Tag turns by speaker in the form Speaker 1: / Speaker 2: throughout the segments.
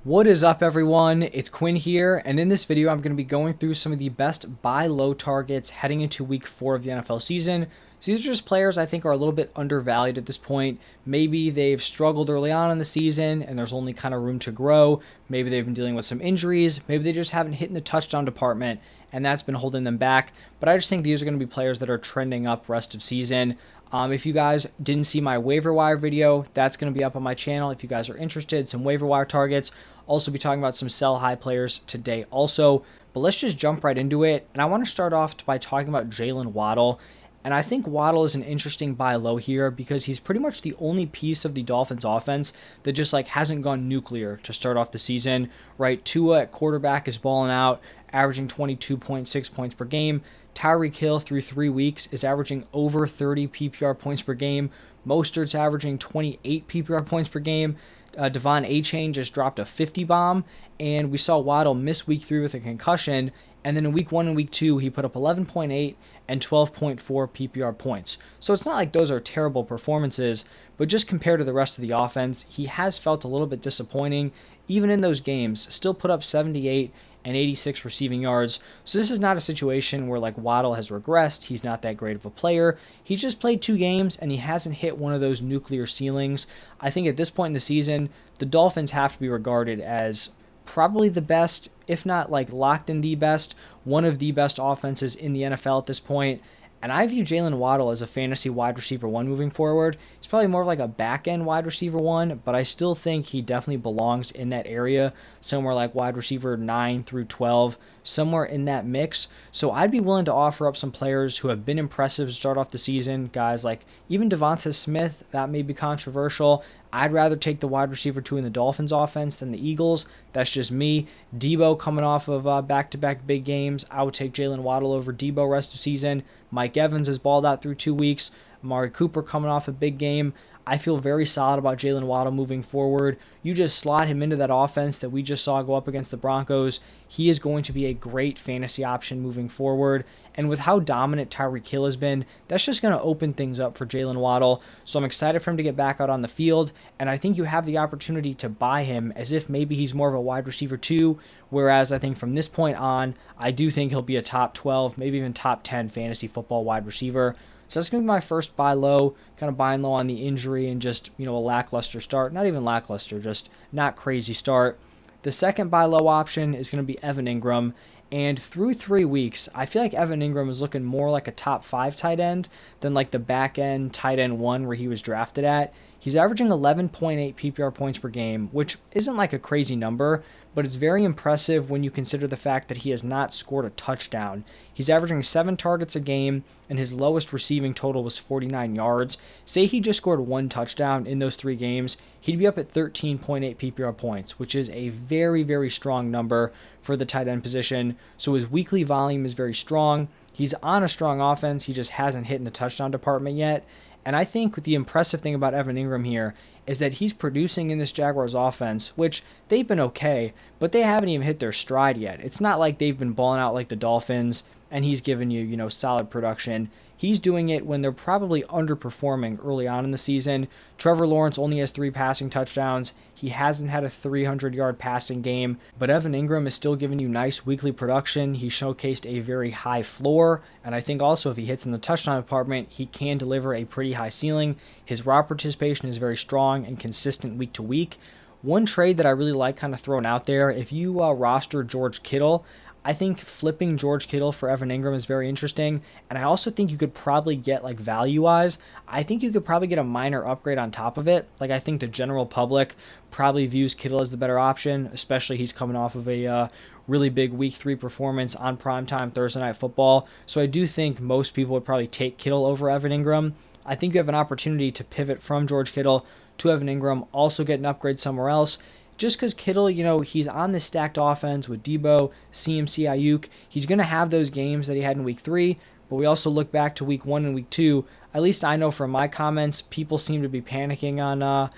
Speaker 1: What is up, everyone? It's Quinn here, and in this video I'm going to be going through some of the best buy low targets heading into week 4 of the NFL season. So these are just players I think are a little bit undervalued at this point. Maybe they've struggled early on in the season and there's only kind of room to grow. Maybe they've been dealing with some injuries. Maybe they just haven't hit in the touchdown department and that's been holding them back. But I just think these are going to be players that are trending up rest of season. If you guys didn't see my waiver wire video, that's going to be up on my channel if you guys are interested. Some waiver wire targets. Also be talking about some sell high players today also. But let's just jump right into it. And I want to start off by talking about Jalen Waddle. And I think Waddle is an interesting buy low here because he's pretty much the only piece of the Dolphins offense that just hasn't gone nuclear to start off the season, right? Tua at quarterback is balling out, averaging 22.6 points per game. Tyreek Hill through 3 weeks is averaging over 30 PPR points per game. Mostert's averaging 28 PPR points per game. Devon Achane just dropped a 50 bomb, and we saw Waddle miss week 3 with a concussion, and then in week 1 and week 2 he put up 11.8 and 12.4 PPR points. So it's not like those are terrible performances, but just compared to the rest of the offense, he has felt a little bit disappointing. Even in those games, still put up 78 and 86 receiving yards. So this is not a situation where Waddle has regressed. He's not that great of a player. He just played 2 games and he hasn't hit one of those nuclear ceilings. I think at this point in the season, the Dolphins have to be regarded as probably the best, if not locked in the best, one of the best offenses in the NFL at this point. And I view Jalen Waddle as a fantasy wide receiver 1 moving forward. He's probably more of a back-end wide receiver 1, but I still think he definitely belongs in that area, somewhere like wide receiver 9 through 12, somewhere in that mix. So I'd be willing to offer up some players who have been impressive to start off the season, guys like even Devonta Smith. That may be controversial. I'd rather take the wide receiver 2 in the Dolphins offense than the Eagles. That's just me. Debo coming off of back-to-back big games. I would take Jalen Waddle over Debo rest of season. Mike Evans has balled out through 2 weeks. Amari Cooper coming off a big game. I feel very solid about Jalen Waddle moving forward. You just slot him into that offense that we just saw go up against the Broncos. He is going to be a great fantasy option moving forward. And with how dominant Tyreek Hill has been, that's just going to open things up for Jalen Waddle. So I'm excited for him to get back out on the field. And I think you have the opportunity to buy him as if maybe he's more of a wide receiver 2. Whereas I think from this point on, I do think he'll be a top 12, maybe even top 10 fantasy football wide receiver. So that's going to be my first buy low, kind of buying low on the injury and just, a lackluster start. Not even lackluster, just not crazy start. The second buy low option is going to be Evan Ingram. And through 3 weeks, I feel like Evan Ingram is looking more like a top 5 tight end than the back end tight end 1 where he was drafted at. He's averaging 11.8 PPR points per game, which isn't a crazy number, but it's very impressive when you consider the fact that he has not scored a touchdown. He's averaging 7 targets a game, and his lowest receiving total was 49 yards. Say he just scored 1 touchdown in those 3 games, he'd be up at 13.8 PPR points, which is a very, very strong number for the tight end position. So his weekly volume is very strong. He's on a strong offense. He just hasn't hit in the touchdown department yet. And I think the impressive thing about Evan Ingram here is that he's producing in this Jaguars offense, which they've been okay, but they haven't even hit their stride yet. It's not like they've been balling out like the Dolphins and he's giving you, solid production. He's doing it when they're probably underperforming early on in the season. Trevor Lawrence only has 3 passing touchdowns. He hasn't had a 300-yard passing game, but Evan Ingram is still giving you nice weekly production. He showcased a very high floor, and I think also if he hits in the touchdown department, he can deliver a pretty high ceiling. His route participation is very strong and consistent week to week. One trade that I really like kind of thrown out there, if you roster George Kittle, I think flipping George Kittle for Evan Ingram is very interesting, and I also think you could probably get value-wise, I think you could probably get a minor upgrade on top of it. I think the general public probably views Kittle as the better option, especially he's coming off of a really big Week 3 performance on primetime Thursday Night Football. So I do think most people would probably take Kittle over Evan Ingram. I think you have an opportunity to pivot from George Kittle to Evan Ingram, also get an upgrade somewhere else. Just because Kittle, he's on this stacked offense with Debo, CMC, Ayuk. He's going to have those games that he had in Week 3, but we also look back to Week 1 and Week 2. At least I know from my comments, people seem to be panicking on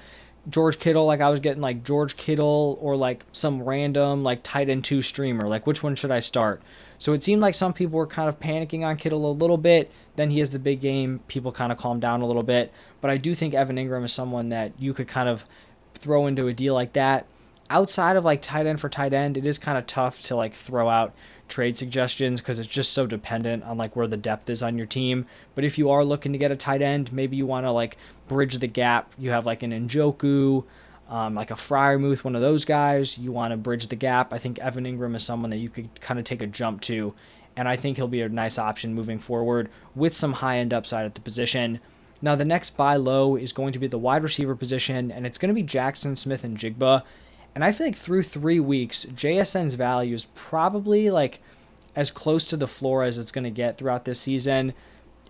Speaker 1: George Kittle. I was getting George Kittle or some random tight end 2 streamer. Which one should I start? So it seemed like some people were kind of panicking on Kittle a little bit. Then he has the big game. People kind of calmed down a little bit. But I do think Evan Ingram is someone that you could kind of throw into a deal like that. outside of like tight end for tight end, it is kind of tough to like throw out trade suggestions because it's just so dependent on like where the depth is on your team. But if you are looking to get a tight end, maybe you want to like bridge the gap. You have like an Njoku, like a Freiermuth, one of those guys. You want to bridge the gap. I think Evan Ingram is someone that you could kind of take a jump to, and I think he'll be a nice option moving forward with some high-end upside at the position. Now, the next buy low is going to be the wide receiver position, and it's going to be Jackson Smith and Jigba. And I feel like through 3 weeks, JSN's value is probably like as close to the floor as it's going to get throughout this season.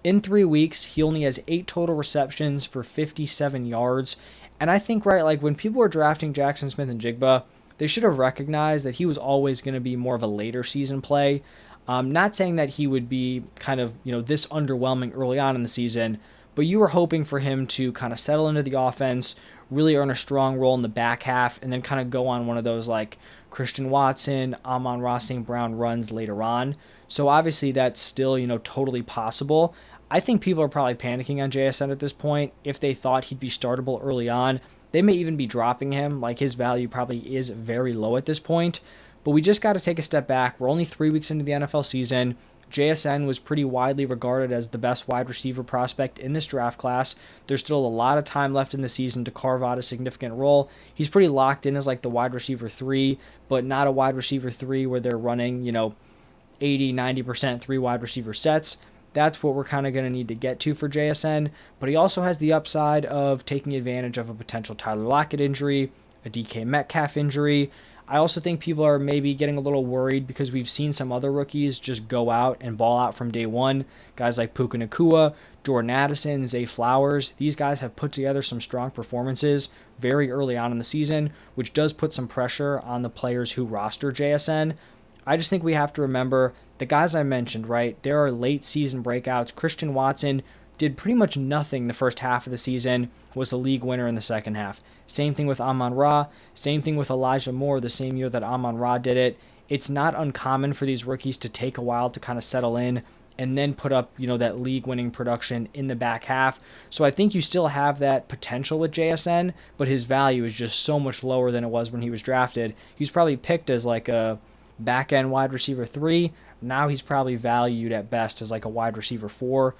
Speaker 1: In 3 weeks, he only has 8 total receptions for 57 yards. And I think, right, like when people were drafting Jackson Smith and Jigba, they should have recognized that he was always going to be more of a later season play. Not saying that he would be kind of, this underwhelming early on in the season, but you were hoping for him to kind of settle into the offense, really earn a strong role in the back half, and then kind of go on one of those like Christian Watson, Amon-Ra St. Brown runs later on. So obviously that's still, totally possible. I think people are probably panicking on JSN at this point. If they thought he'd be startable early on, they may even be dropping him. Like his value probably is very low at this point. But we just got to take a step back. We're only 3 weeks into the NFL season. JSN was pretty widely regarded as the best wide receiver prospect in this draft class. There's still a lot of time left in the season to carve out a significant role. He's pretty locked in as like the wide receiver 3, but not a wide receiver 3 where they're running, 80, 90% 3 wide receiver sets. That's what we're kind of going to need to get to for JSN. But he also has the upside of taking advantage of a potential Tyler Lockett injury, a DK Metcalf injury. I also think people are maybe getting a little worried because we've seen some other rookies just go out and ball out from day one. Guys like Puka Nacua, Jordan Addison, Zay Flowers. These guys have put together some strong performances very early on in the season, which does put some pressure on the players who roster JSN. I just think we have to remember the guys I mentioned, right? There are late season breakouts. Christian Watson did pretty much nothing the first half of the season, was a league winner in the second half. Same thing with Amon-Ra. Same thing with Elijah Moore the same year that Amon-Ra did it. It's not uncommon for these rookies to take a while to kind of settle in and then put up, that league-winning production in the back half. So I think you still have that potential with JSN, but his value is just so much lower than it was when he was drafted. He's probably picked as like a back-end wide receiver 3. Now he's probably valued at best as like a wide receiver 4.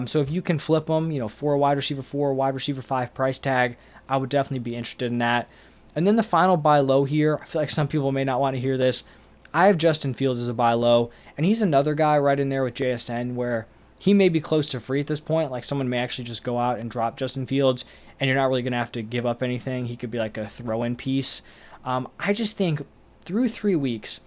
Speaker 1: So if you can flip him, for a wide receiver 4, wide receiver 5 price tag, I would definitely be interested in that. And then the final buy low here, I feel like some people may not want to hear this. I have Justin Fields as a buy low, and he's another guy right in there with JSN where he may be close to free at this point. Like someone may actually just go out and drop Justin Fields, and you're not really going to have to give up anything. He could be like a throw-in piece. I just think through 3 weeks,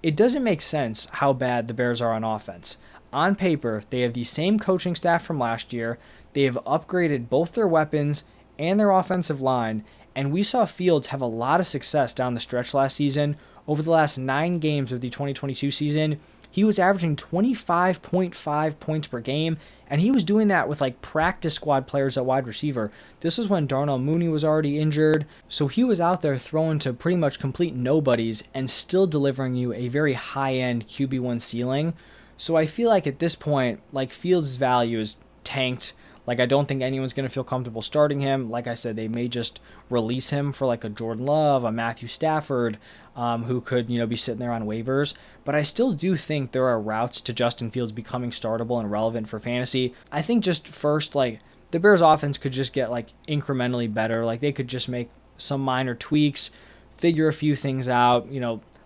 Speaker 1: it doesn't make sense how bad the Bears are on offense. On paper, they have the same coaching staff from last year. They have upgraded both their weapons and their offensive line, and we saw Fields have a lot of success down the stretch last season. Over the last 9 games of the 2022 season, he was averaging 25.5 points per game, and he was doing that with like practice squad players at wide receiver. This was when Darnell Mooney was already injured, so he was out there throwing to pretty much complete nobodies and still delivering you a very high-end QB1 ceiling. So I feel like at this point, like Fields' value is tanked. Like I don't think anyone's going to feel comfortable starting him. Like I said, they may just release him for like a Jordan Love, a Matthew Stafford, who could, be sitting there on waivers. But I still do think there are routes to Justin Fields becoming startable and relevant for fantasy. I think just first, like the Bears offense could just get like incrementally better. Like they could just make some minor tweaks, figure a few things out,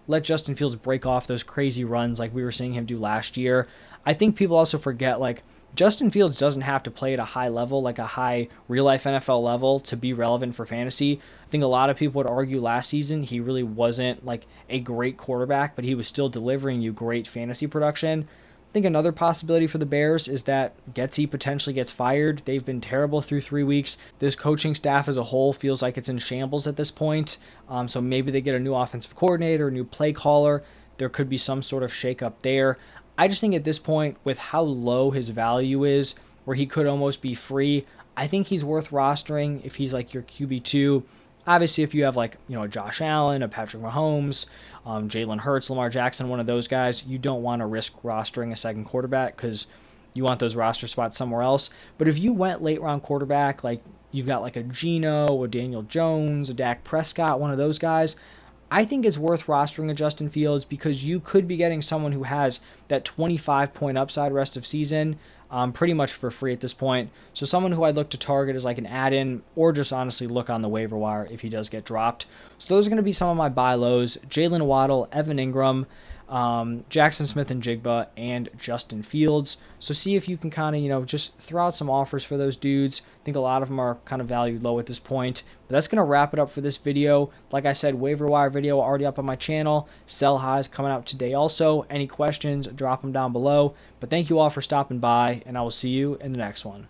Speaker 1: let Justin Fields break off those crazy runs like we were seeing him do last year. I think people also forget like Justin Fields doesn't have to play at a high level, like a high real-life NFL level, to be relevant for fantasy. I think a lot of people would argue last season he really wasn't like a great quarterback, but he was still delivering you great fantasy production. I think another possibility for the Bears is that Getsy potentially gets fired. They've been terrible through 3 weeks. This coaching staff as a whole feels like it's in shambles at this point. So maybe they get a new offensive coordinator, a new play caller. There could be some sort of shakeup there. I just think at this point, with how low his value is, where he could almost be free, I think he's worth rostering if he's like your QB2. Obviously, if you have like, a Josh Allen, a Patrick Mahomes, Jalen Hurts, Lamar Jackson, one of those guys, you don't want to risk rostering a second quarterback because you want those roster spots somewhere else. But if you went late round quarterback, like you've got like a Geno, a Daniel Jones, a Dak Prescott, one of those guys, I think it's worth rostering a Justin Fields because you could be getting someone who has that 25-point upside rest of season pretty much for free at this point. So someone who I'd look to target is like an add-in or just honestly look on the waiver wire if he does get dropped. So those are going to be some of my buy lows. Jalen Waddle, Evan Ingram, Jackson Smith and Jigba, and Justin Fields. So see if you can kind of, just throw out some offers for those dudes. I think a lot of them are kind of valued low at this point. But that's going to wrap it up for this video. Like I said, waiver wire video already up on my channel. Sell highs coming out today also. Any questions, drop them down below. But thank you all for stopping by, and I will see you in the next one.